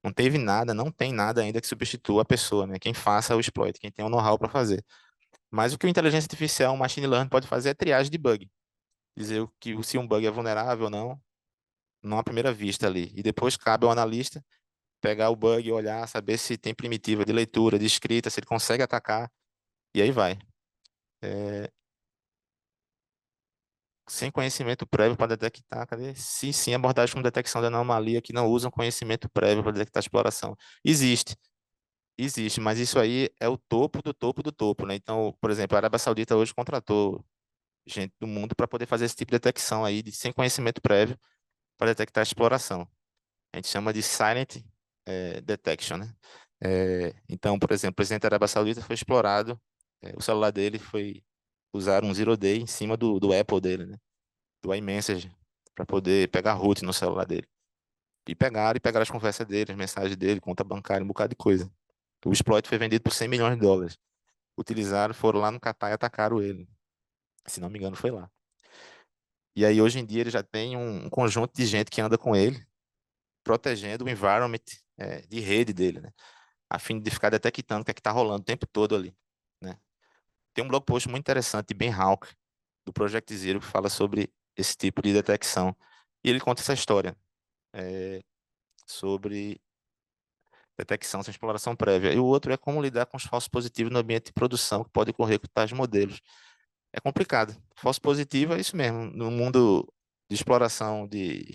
não teve nada, não tem nada ainda que substitua a pessoa, né? Quem faça o exploit, quem tem o know-how para fazer. Mas o que o inteligência artificial, o machine learning pode fazer é triagem de bug. Dizer se um bug é vulnerável ou não, numa primeira vista ali. E depois cabe ao analista pegar o bug, olhar, saber se tem primitiva de leitura, de escrita, se ele consegue atacar, e aí vai. É, sem conhecimento prévio para detectar, cadê? Sim, abordagem com detecção de anomalia que não usam conhecimento prévio para detectar exploração. Existe, existe, mas isso aí é o topo do topo do topo, né? Então, por exemplo, a Arábia Saudita hoje contratou gente do mundo para poder fazer esse tipo de detecção aí, sem conhecimento prévio, para detectar exploração. A gente chama de silent detection, né? Então, por exemplo, o presidente da Arábia Saudita foi explorado, o celular dele foi usar um zero day em cima do Apple dele, né? Do iMessage, para poder pegar root no celular dele. E pegaram as conversas dele, as mensagens dele, conta bancária, um bocado de coisa. O exploit foi vendido por 100 milhões de dólares. Utilizaram, foram lá no Catar e atacaram ele. Se não me engano, foi lá. E aí, hoje em dia, ele já tem um conjunto de gente que anda com ele, protegendo o environment de rede dele, né? A fim de ficar detectando o que é que está rolando o tempo todo ali, né? Tem um blog post muito interessante de Ben Hawk, do Project Zero, que fala sobre esse tipo de detecção. E ele conta essa história sobre detecção sem exploração prévia. E o outro é como lidar com os falsos positivos no ambiente de produção que pode ocorrer com tais modelos. É complicado. Falso positivo é isso mesmo. No mundo de exploração de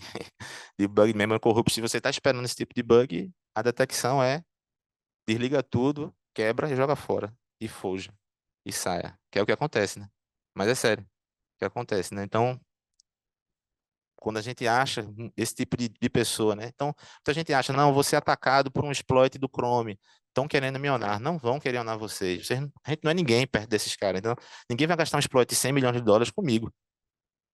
bug memory corrupt, se você está esperando esse tipo de bug, a detecção é desliga tudo, quebra e joga fora. E fuja. E saia. Que é o que acontece, né? Mas é sério. O que acontece, né? Então, quando a gente acha esse tipo de pessoa, né? Então, muita gente acha, não, vou ser atacado por um exploit do Chrome. Estão querendo me onar. Não vão querer onar vocês. A gente não é ninguém perto desses caras. Então, ninguém vai gastar um exploit de 100 milhões de dólares comigo,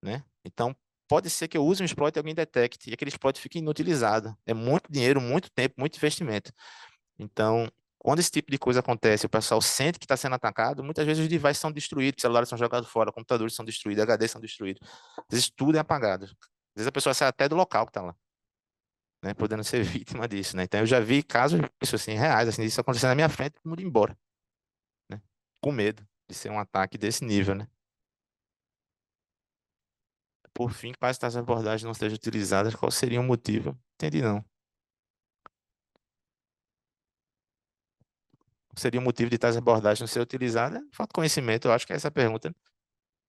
né? Então, pode ser que eu use um exploit e alguém detecte e aquele exploit fique inutilizado. É muito dinheiro, muito tempo, muito investimento. Então, quando esse tipo de coisa acontece, o pessoal sente que está sendo atacado, muitas vezes os devices são destruídos, celulares são jogados fora, computadores são destruídos, HDs são destruídos. Às vezes tudo é apagado. Às vezes a pessoa sai até do local que está lá, né, podendo ser vítima disso, né? Então eu já vi casos disso assim, reais, assim, isso acontecendo na minha frente, todo mundo ia embora, né? Com medo de ser um ataque desse nível, né? Por fim, caso tais abordagens não sejam utilizadas, qual seria o motivo? Entendi não. Qual seria o motivo de tais abordagens não ser utilizadas? Falta de conhecimento, eu acho que é essa a pergunta.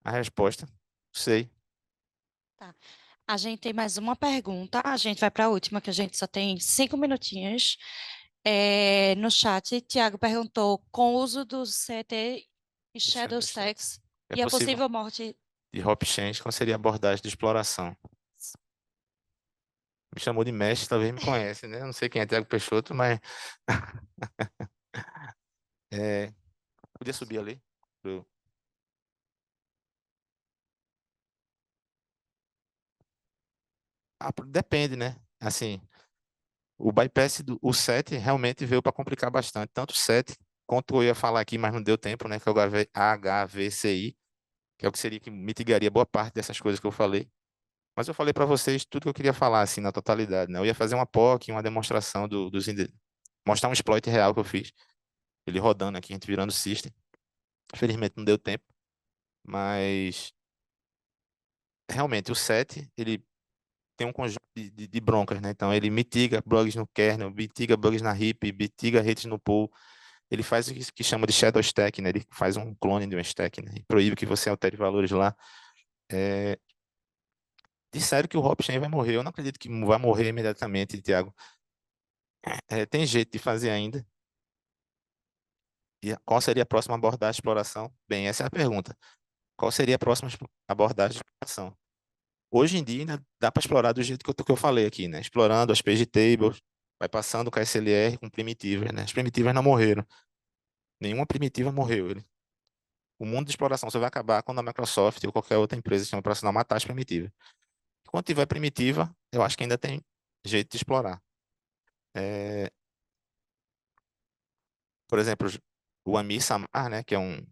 A resposta, não sei. Tá. A gente tem mais uma pergunta. A gente vai para a última, que a gente só tem 5 minutinhos. No chat, Tiago perguntou: com o uso do CT e De Shadow Shadow Stack. Stacks É e a possível possível morte. de hop change, qual seria a abordagem de exploração? Me chamou de mestre, talvez me conhece, né? Eu não sei quem é Thiago Peixoto, mas é, podia subir ali. pro- Depende, né? Assim, o bypass do o 7 realmente veio para complicar bastante. Tanto o 7 quanto eu ia falar aqui, mas não deu tempo, né? Que é o HVCI, que é o que seria que mitigaria boa parte dessas coisas que eu falei. Mas eu falei para vocês tudo que eu queria falar, assim, na totalidade, né? Eu ia fazer uma POC, uma demonstração mostrar um exploit real que eu fiz. Ele rodando aqui, a gente virando system. Infelizmente não deu tempo, mas realmente o 7 ele tem um conjunto de broncas, né? Então ele mitiga bugs no kernel, mitiga bugs na heap, mitiga redes no pool. Ele faz o que chama de shadow stack, né? Ele faz um clone de um stack, né? E proíbe que você altere valores lá. É, disseram que o Hopchain vai morrer. Eu não acredito que vai morrer imediatamente, Thiago. Tem jeito de fazer ainda. E qual seria a próxima abordagem de exploração? Bem, essa é a pergunta. Qual seria a próxima abordagem de exploração? Hoje em dia ainda dá para explorar do jeito que eu falei aqui, né? Explorando as page tables, vai passando o KSLR com primitivas, né? As primitivas não morreram. Nenhuma primitiva morreu. O mundo de exploração só vai acabar quando a Microsoft ou qualquer outra empresa chama operacional matar as primitivas. Quando tiver primitiva, eu acho que ainda tem jeito de explorar. É, por exemplo, o Amir Samar, né? Que é um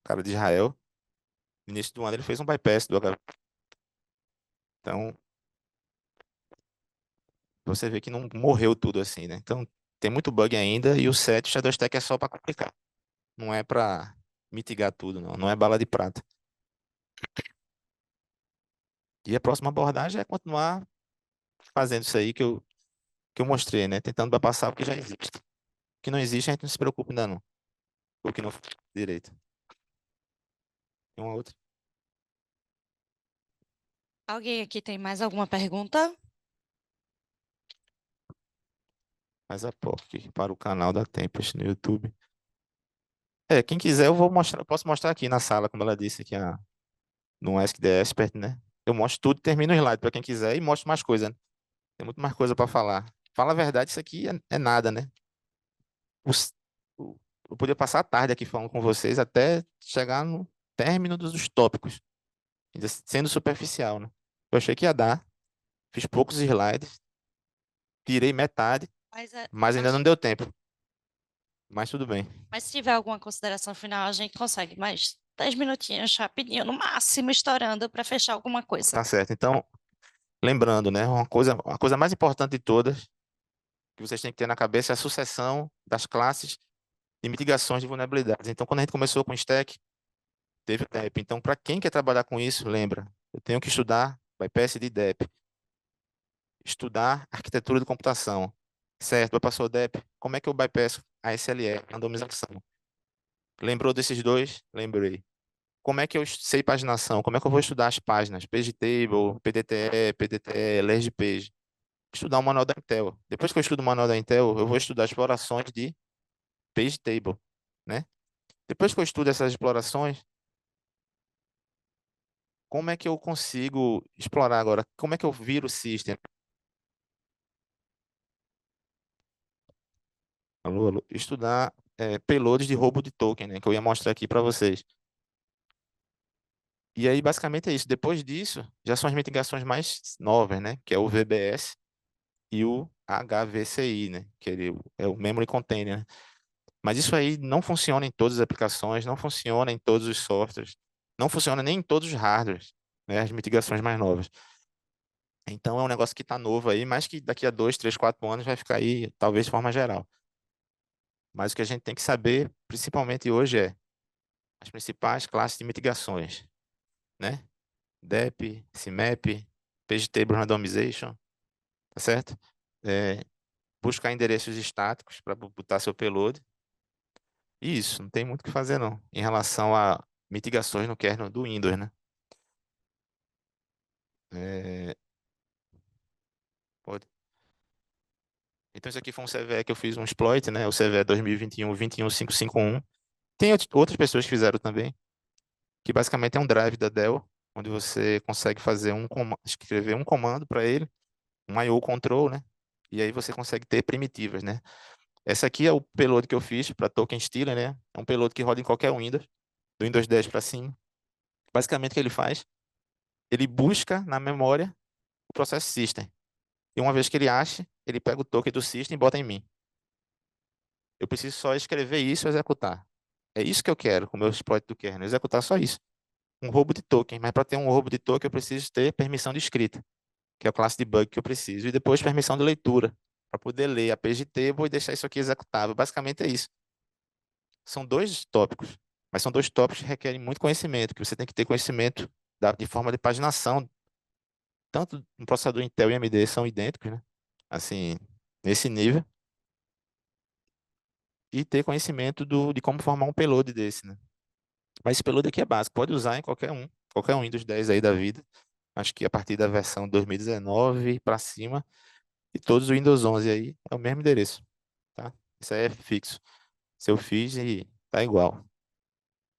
cara de Israel. No início do ano ele fez um bypass do HV. Então, você vê que não morreu tudo assim, né? Então, tem muito bug ainda e o 7 Shadow Stack é só para complicar. Não é para mitigar tudo, não. Não é bala de prata. E a próxima abordagem é continuar fazendo isso aí que eu mostrei, né? Tentando passar o que já existe. O que não existe, a gente não se preocupa ainda não. O que não foi direito. Tem uma outra. Alguém aqui tem mais alguma pergunta? Faz a POC para o canal da Tempest no YouTube. Quem quiser, eu posso mostrar aqui na sala, como ela disse aqui no Ask the Expert, né? Eu mostro tudo, termino o slide para quem quiser e mostro mais coisa, né? Tem muito mais coisa para falar. Fala a verdade, isso aqui é nada, né? Os- o- Eu podia passar a tarde aqui falando com vocês até chegar no término dos tópicos, ainda sendo superficial, né? Eu achei que ia dar, fiz poucos slides, tirei metade, Mas, mas ainda não deu tempo. Mas tudo bem. mas se tiver alguma consideração final, a gente consegue mais. 10 minutinhos, rapidinho, no máximo, estourando para fechar alguma coisa. Tá certo. Então, lembrando, né, uma coisa mais importante de todas que vocês têm que ter na cabeça é a sucessão das classes de mitigações de vulnerabilidades. Então, quando a gente começou com o stack, teve o DEP. Então, para quem quer trabalhar com isso, lembra, eu tenho que estudar bypass de DEP, estudar arquitetura de computação. Certo, bypassou o DEP, como é que eu bypasso a SLE, randomização? Lembrou desses dois? Lembrei. Como é que eu sei paginação? Como é que eu vou estudar as páginas? Page Table, PDTE, PDTE, Lerge Page. Estudar o manual da Intel. Depois que eu estudo o manual da Intel, eu vou estudar explorações de Page Table, né? Depois que eu estudo essas explorações, como é que eu consigo explorar agora? Como é que eu viro o system? Alô, alô. Estudar payloads de roubo de token, né? Que eu ia mostrar aqui para vocês. E aí, basicamente é isso. Depois disso, já são as mitigações mais novas, né? Que é o VBS e o HVCI, né? Que é o Memory Container, né? Mas isso aí não funciona em todas as aplicações, não funciona em todos os softwares, não funciona nem em todos os hardwares, né? As mitigações mais novas. Então é um negócio que está novo aí, mas que daqui a 2, 3, 4 anos vai ficar aí, talvez de forma geral. Mas o que a gente tem que saber, principalmente hoje, é as principais classes de mitigações, né? DEP, CMAP, Page Table Randomization, tá certo? É, buscar endereços estáticos para botar seu payload. E isso, não tem muito o que fazer não, em relação a mitigações no kernel do Windows, né? É, pode. Então isso aqui foi um CVE que eu fiz um exploit, né? O CVE 2021 21551. Tem outras pessoas que fizeram também, que basicamente é um drive da Dell, onde você consegue fazer escrever um comando para ele, um I/O control, né? E aí você consegue ter primitivas, né? Essa aqui é o payload que eu fiz para token stealer, né? É um payload que roda em qualquer Windows, do Windows 10 para cima. Basicamente o que ele faz? Ele busca na memória o processo system. E uma vez que ele acha, ele pega o token do system e bota em mim. Eu preciso só escrever isso e executar. É isso que eu quero com o meu exploit do kernel, executar só isso. Um roubo de token, mas para ter um roubo de token eu preciso ter permissão de escrita, que é a classe de bug que eu preciso, e depois permissão de leitura, para poder ler a page table e deixar isso aqui executável. Basicamente é isso. São dois tópicos, mas são dois tópicos que requerem muito conhecimento, que você tem que ter conhecimento de forma de paginação. Tanto um processador Intel e AMD são idênticos, né? Assim, nesse nível. E ter conhecimento de como formar um payload desse, né? Mas esse payload aqui é básico, pode usar em qualquer um Windows 10 aí da vida. Acho que a partir da versão 2019 para cima, e todos os Windows 11 aí é o mesmo endereço, tá? Isso aí é fixo. Se eu fiz e tá igual,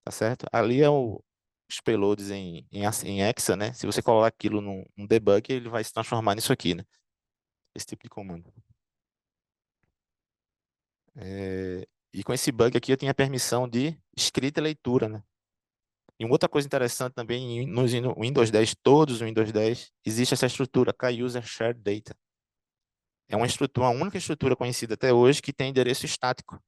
tá certo? Ali é os payloads em Hexa, né? Se você colocar aquilo num debug, ele vai se transformar nisso aqui, né? Esse tipo de comando. E com esse bug aqui eu tinha permissão de escrita e leitura, né? E uma outra coisa interessante também, nos Windows 10, todos os Windows 10, existe essa estrutura, K-User Shared Data. É uma estrutura, a única estrutura conhecida até hoje que tem endereço estático.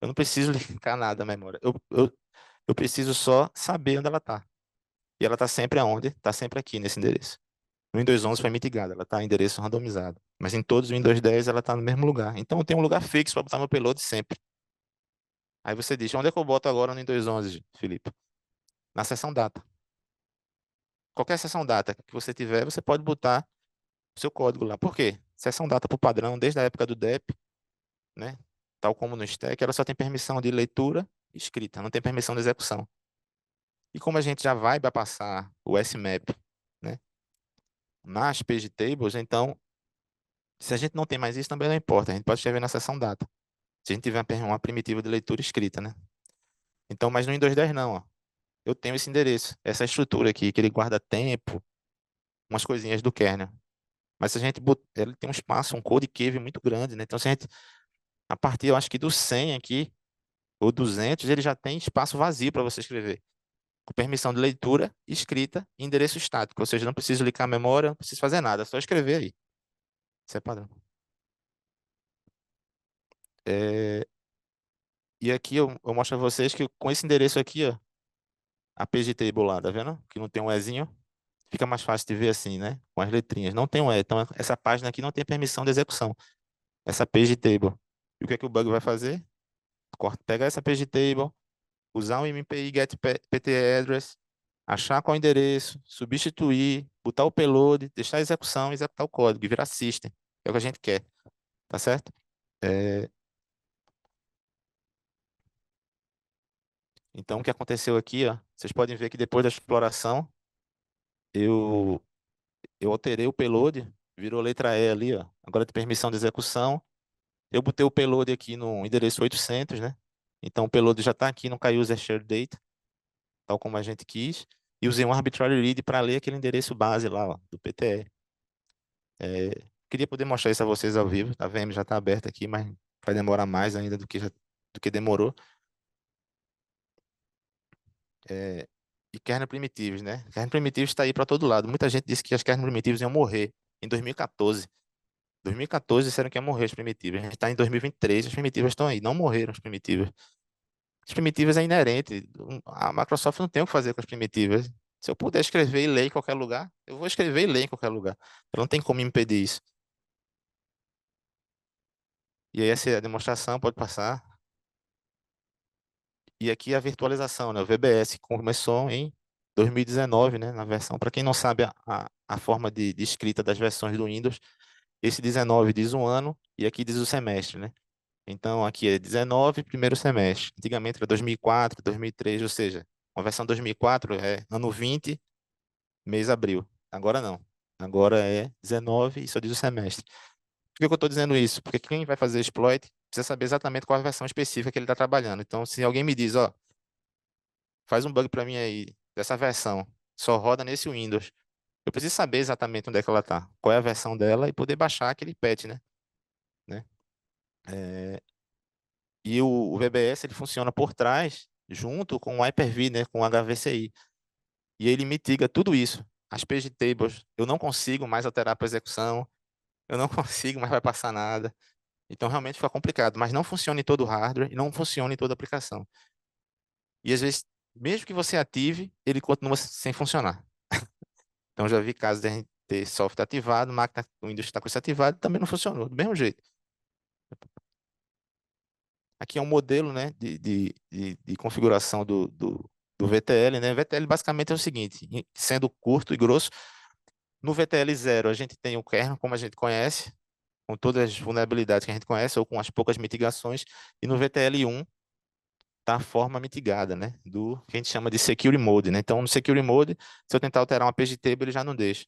Eu não preciso linkar nada à memória. Eu preciso só saber onde ela está. E ela está sempre aonde? Está sempre aqui nesse endereço. No Windows 11 foi mitigada, ela está em endereço randomizado. Mas em todos os Windows 10 ela está no mesmo lugar. Então eu tenho um lugar fixo para botar meu payload sempre. Aí você diz, onde é que eu boto agora no Windows 11, Felipe? Na seção data. Qualquer seção data que você tiver, você pode botar o seu código lá. Por quê? Seção data por padrão, desde a época do DEP, né? Tal como no stack, ela só tem permissão de leitura e escrita, não tem permissão de execução. E como a gente já vai passar o SMAP, né, nas page tables, então, se a gente não tem mais isso, também não importa. A gente pode escrever na seção data. Se a gente tiver uma primitiva de leitura escrita, né? Então, mas no Windows 10 não, ó. Eu tenho esse endereço, essa estrutura aqui, que ele guarda tempo, umas coisinhas do kernel. Mas se a gente ele tem um espaço, um code cave muito grande, né? Então, se a gente, a partir, eu acho que do 100 aqui, ou 200, ele já tem espaço vazio para você escrever. Com permissão de leitura, escrita e endereço estático. Ou seja, não preciso linkar a memória, não preciso fazer nada, é só escrever aí. Isso é padrão. É, e aqui eu mostro a vocês que com esse endereço aqui, ó, a page table lá, tá vendo? Que não tem um Ezinho. Fica mais fácil de ver assim, né? Com as letrinhas. Não tem um E. Então, essa página aqui não tem permissão de execução. Essa page table. E o que é que o bug vai fazer? Pegar essa page table, usar um MPI get PT address, achar qual é o endereço, substituir, botar o payload, deixar a execução, executar o código e virar system. É o que a gente quer, tá certo? É, Então, o que aconteceu aqui, ó, vocês podem ver que depois da exploração, eu, eu alterei o payload, virou letra E ali, ó. Agora tem permissão de execução. Eu botei o payload aqui no endereço 800, né? Então, o payload já está aqui no user shared data, tal como a gente quis. E usei um arbitrary read para ler aquele endereço base lá, ó, do PTE. Queria poder mostrar isso a vocês ao vivo. A VM já está aberta aqui, mas vai demorar mais ainda do que demorou. É, e kernel primitivos, né? Kernel primitivos está aí para todo lado. Muita gente disse que as kernel primitivos iam morrer em 2014. 2014 disseram que ia morrer as primitivas. A gente está em 2023, as primitivas estão aí. Não morreram as primitivas. As primitivas é inerente. A Microsoft não tem o que fazer com as primitivas. Se eu puder escrever e ler em qualquer lugar, eu vou escrever e ler em qualquer lugar. Ela não tem como impedir isso. E aí essa é a demonstração, pode passar. E aqui a virtualização, né? O VBS começou em 2019, né? Na versão, para quem não sabe a forma de escrita das versões do Windows, esse 19 diz um ano e aqui diz o semestre, né? Então aqui é 19, primeiro semestre. Antigamente era 2004, 2003, ou seja, a versão 2004 é ano 20, mês abril. Agora não. Agora é 19 e só diz o semestre. Por que que eu estou dizendo isso? Porque quem vai fazer exploit precisa saber exatamente qual a versão específica que ele está trabalhando. Então, se alguém me diz, ó, faz um bug para mim aí dessa versão, só roda nesse Windows, eu preciso saber exatamente onde é que ela está, qual é a versão dela e poder baixar aquele patch, né? É, e o VBS ele funciona por trás, junto com o Hyper-V, né, com o HVCI. E ele mitiga tudo isso. As page tables, eu não consigo mais alterar para execução, eu não consigo mais vai passar nada. Então realmente fica complicado, mas não funciona em todo o hardware e não funciona em toda aplicação. E às vezes, mesmo que você ative, ele continua sem funcionar. Então já vi casos de a gente ter software ativado, máquina o Windows está com isso ativado, também não funcionou, do mesmo jeito. Aqui é um modelo, né, de configuração do VTL, né? VTL basicamente é o seguinte, sendo curto e grosso, no VTL 0 a gente tem o kernel, como a gente conhece, com todas as vulnerabilidades que a gente conhece, ou com as poucas mitigações, e no VTL 1 está a forma mitigada, né, do que a gente chama de Security Mode, né? Então, no Security Mode, se eu tentar alterar uma page table, ele já não deixa,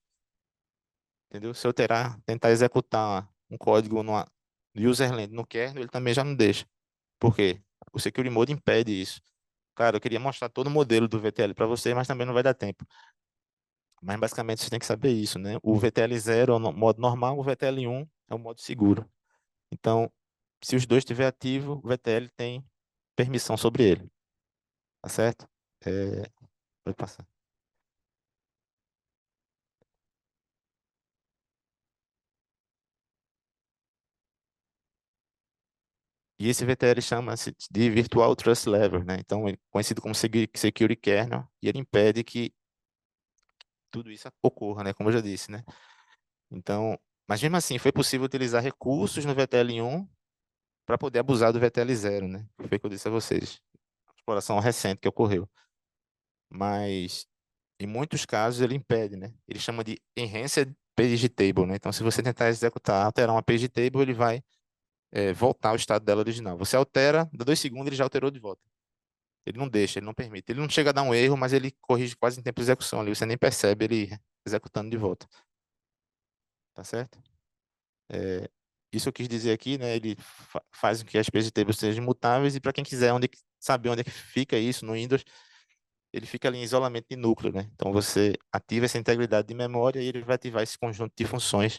entendeu? Se eu tentar executar um código no userland no kernel, ele também já não deixa. Por quê? O Security Mode impede isso. Cara, eu queria mostrar todo o modelo do VTL para você, mas também não vai dar tempo. Mas basicamente você tem que saber isso, né? O VTL 0 é o modo normal, o VTL 1 é o modo seguro. Então, se os dois estiver ativo, o VTL tem permissão sobre ele, tá certo? Pode passar. E esse VTL chama-se de Virtual Trust Level, né? Então, é conhecido como Security Kernel, e ele impede que tudo isso ocorra, né? Como eu já disse, né? Então, mas mesmo assim, foi possível utilizar recursos no VTL 1 para poder abusar do VTL 0, né? Foi o que eu disse a vocês. Exploração recente que ocorreu. Mas, em muitos casos, ele impede, né? Ele chama de Enhanced Page Table, né? Então, se você tentar executar, alterar uma page table, ele vai voltar ao estado dela original. Você altera, dá 2 segundos, ele já alterou de volta. Ele não deixa, ele não permite. Ele não chega a dar um erro, mas ele corrige quase em tempo de execução ali. Você nem percebe ele executando de volta. Tá certo? É, isso eu quis dizer aqui, né? Ele faz com que as page tables sejam imutáveis e para quem quiser saber onde é que fica isso no Windows, ele fica ali em isolamento de núcleo, né? Então você ativa essa integridade de memória e ele vai ativar esse conjunto de funções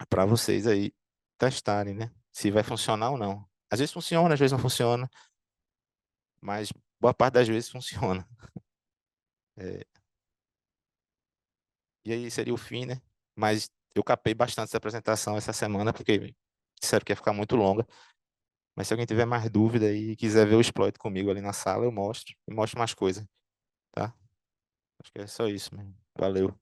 para vocês aí testarem, né? Se vai funcionar ou não. Às vezes funciona, às vezes não funciona, mas boa parte das vezes funciona. É, e aí seria o fim, né? Mas eu capei bastante essa apresentação essa semana, porque disseram que ia ficar muito longa. Mas se alguém tiver mais dúvida e quiser ver o exploit comigo ali na sala, eu mostro e mostro mais coisas. Acho que é só isso mesmo. Valeu.